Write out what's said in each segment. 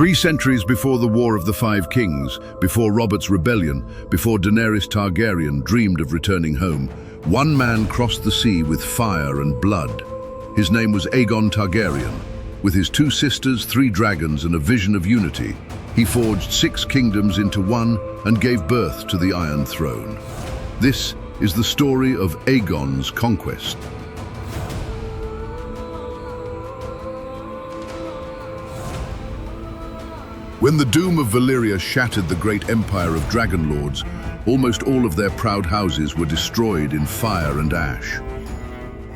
3 centuries before the War of the Five Kings, before Robert's rebellion, before Daenerys Targaryen dreamed of returning home, one man crossed the sea with fire and blood. His name was Aegon Targaryen. With his 2 sisters, 3 dragons, and a vision of unity, he forged 6 kingdoms into one and gave birth to the Iron Throne. This is the story of Aegon's conquest. When the doom of Valyria shattered the great empire of dragon lords, almost all of their proud houses were destroyed in fire and ash.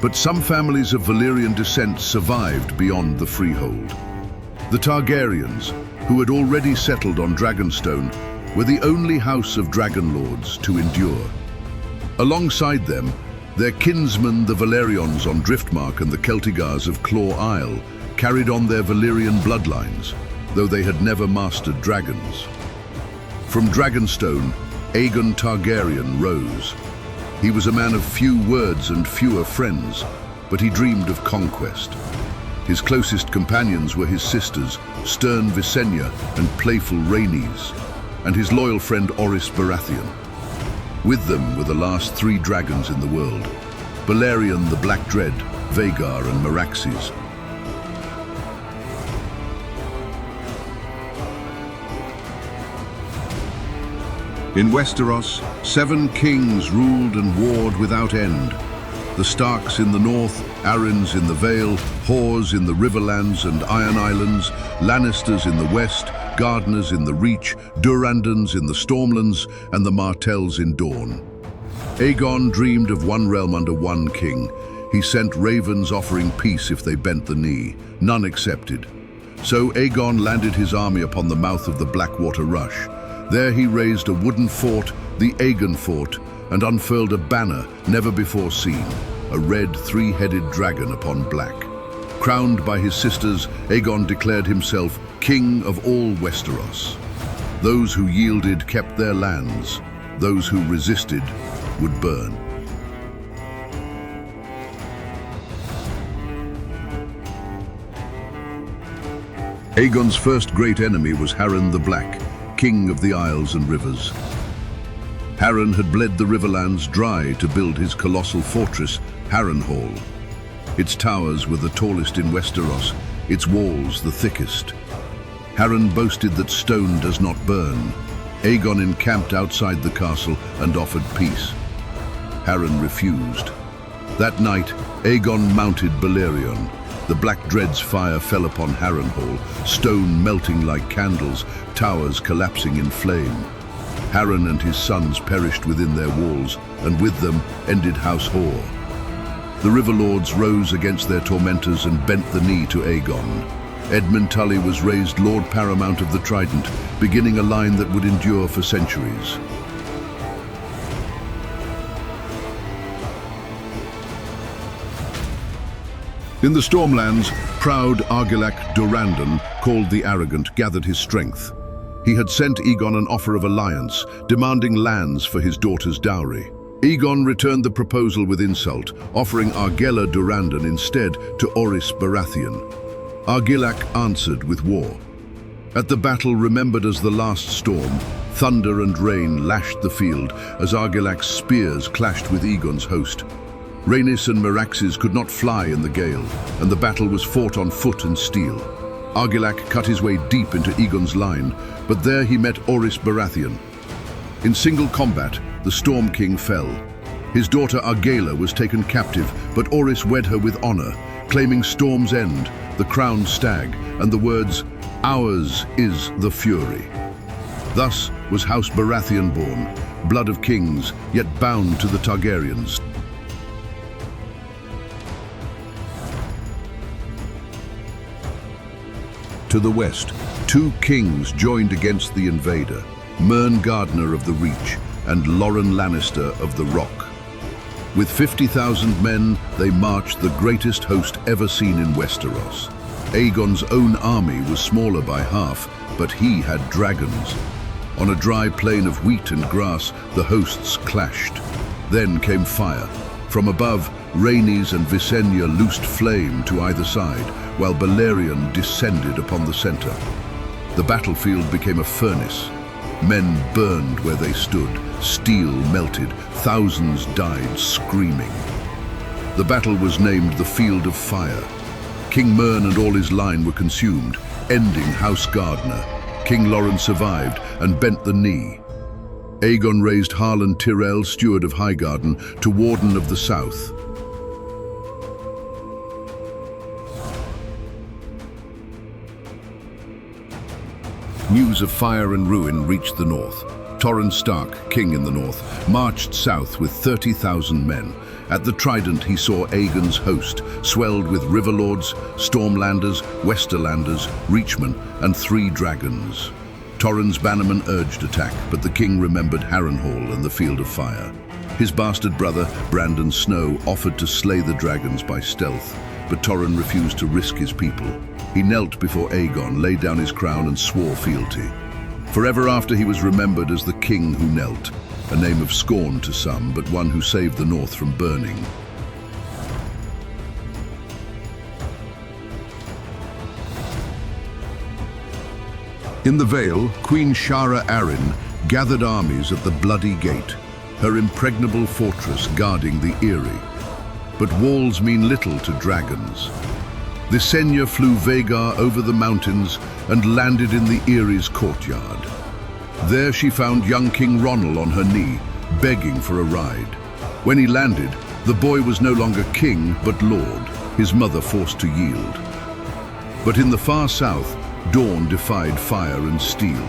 But some families of Valyrian descent survived beyond the freehold. The Targaryens, who had already settled on Dragonstone, were the only house of dragon lords to endure. Alongside them, their kinsmen the Valerions on Driftmark and the Celtigars of Claw Isle carried on their Valyrian bloodlines, though they had never mastered dragons. From Dragonstone, Aegon Targaryen rose. He was a man of few words and fewer friends, but he dreamed of conquest. His closest companions were his sisters, stern Visenya and playful Rhaenys, and his loyal friend Orys Baratheon. With them were the last 3 dragons in the world, Balerion the Black Dread, Vhagar and Meraxes. In Westeros, 7 kings ruled and warred without end. The Starks in the north, Arryns in the Vale, Hoares in the Riverlands and Iron Islands, Lannisters in the west, Gardeners in the Reach, Durrandons in the Stormlands, and the Martells in Dorne. Aegon dreamed of one realm under one king. He sent ravens offering peace if they bent the knee. None accepted. So Aegon landed his army upon the mouth of the Blackwater Rush. There he raised a wooden fort, the Aegon Fort, and unfurled a banner never before seen, a red 3-headed dragon upon black. Crowned by his sisters, Aegon declared himself king of all Westeros. Those who yielded kept their lands. Those who resisted would burn. Aegon's first great enemy was Harren the Black, king of the isles and rivers. Harren had bled the Riverlands dry to build his colossal fortress, Harrenhal. Its towers were the tallest in Westeros, its walls the thickest. Harren boasted that stone does not burn. Aegon encamped outside the castle and offered peace. Harren refused. That night, Aegon mounted Balerion. The Black Dread's fire fell upon Harrenhal, stone melting like candles, towers collapsing in flame. Harren and his sons perished within their walls, and with them ended House Hoare. The River Lords rose against their tormentors and bent the knee to Aegon. Edmund Tully was raised Lord Paramount of the Trident, beginning a line that would endure for centuries. In the Stormlands, proud Argilac Durrandon, called the Arrogant, gathered his strength. He had sent Aegon an offer of alliance, demanding lands for his daughter's dowry. Aegon returned the proposal with insult, offering Argella Durrandon instead to Orys Baratheon. Argilac answered with war. At the battle remembered as the last storm, thunder and rain lashed the field as Argilac's spears clashed with Aegon's host. Rhaenys and Meraxes could not fly in the gale, and the battle was fought on foot and steel. Argilac cut his way deep into Aegon's line, but there he met Orys Baratheon. In single combat, the Storm King fell. His daughter Argella was taken captive, but Orys wed her with honor, claiming Storm's End, the crowned stag, and the words, "Ours is the fury." Thus was House Baratheon born, blood of kings, yet bound to the Targaryens. To the west, 2 kings joined against the invader, Mern Gardener of the Reach and Loren Lannister of the Rock. With 50,000 men, they marched the greatest host ever seen in Westeros. Aegon's own army was smaller by half, but he had dragons. On a dry plain of wheat and grass, the hosts clashed. Then came fire. From above, Rhaenys and Visenya loosed flame to either side, while Balerion descended upon the center. The battlefield became a furnace. Men burned where they stood, steel melted, thousands died screaming. The battle was named the Field of Fire. King Mern and all his line were consumed, ending House Gardner. King Lawrence survived and bent the knee. Aegon raised Harlan Tyrell, steward of Highgarden, to Warden of the South. News of fire and ruin reached the north. Torrhen Stark, king in the north, marched south with 30,000 men. At the Trident he saw Aegon's host, swelled with Riverlords, Stormlanders, Westerlanders, Reachmen, and 3 dragons. Torrhen's bannermen urged attack, but the king remembered Harrenhal and the Field of Fire. His bastard brother, Brandon Snow, offered to slay the dragons by stealth, but Torrhen refused to risk his people. He knelt before Aegon, laid down his crown and swore fealty. Forever after he was remembered as the King Who Knelt, a name of scorn to some, but one who saved the north from burning. In the Vale, Queen Shara Arryn gathered armies at the Bloody Gate, her impregnable fortress guarding the Eyrie. But walls mean little to dragons. Visenya flew Vhagar over the mountains and landed in the Erie's courtyard. There she found young King Ronald on her knee, begging for a ride. When he landed, the boy was no longer king, but lord, his mother forced to yield. But in the far south, Dorne defied fire and steel.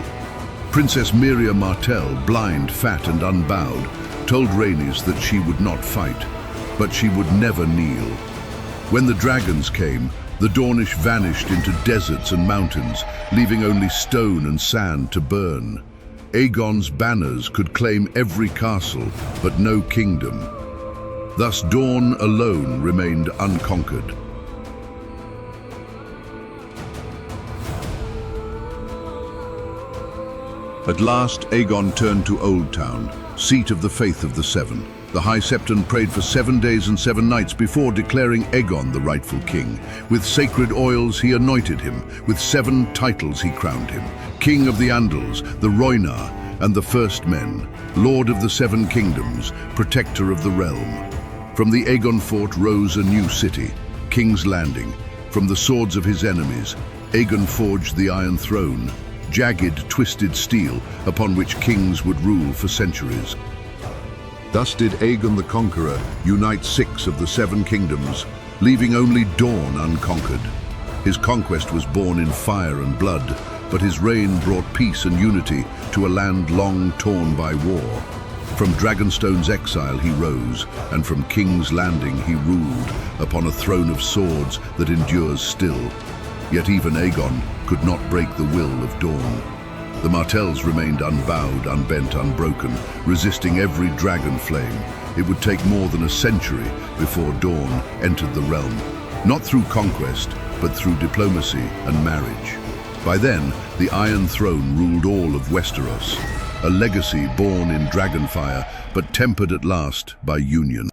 Princess Miriam Martell, blind, fat and unbowed, told Rhaenys that she would not fight, but she would never kneel. When the dragons came, the Dornish vanished into deserts and mountains, leaving only stone and sand to burn. Aegon's banners could claim every castle, but no kingdom. Thus Dorne alone remained unconquered. At last, Aegon turned to Old Town, seat of the Faith of the Seven. The High Septon prayed for 7 days and 7 nights before declaring Aegon the rightful king. With sacred oils he anointed him, with 7 titles he crowned him: King of the Andals, the Rhoynar, and the First Men, Lord of the 7 Kingdoms, Protector of the Realm. From the Aegon Fort rose a new city, King's Landing. From the swords of his enemies, Aegon forged the Iron Throne, jagged, twisted steel upon which kings would rule for centuries. Thus did Aegon the Conqueror unite 6 of the 7 kingdoms, leaving only Dorne unconquered. His conquest was born in fire and blood, but his reign brought peace and unity to a land long torn by war. From Dragonstone's exile he rose, and from King's Landing he ruled, upon a throne of swords that endures still. Yet even Aegon could not break the will of Dorne. The Martells remained unbowed, unbent, unbroken, resisting every dragon flame. It would take more than a century before Dorne entered the realm, not through conquest, but through diplomacy and marriage. By then, the Iron Throne ruled all of Westeros, a legacy born in dragonfire, but tempered at last by union.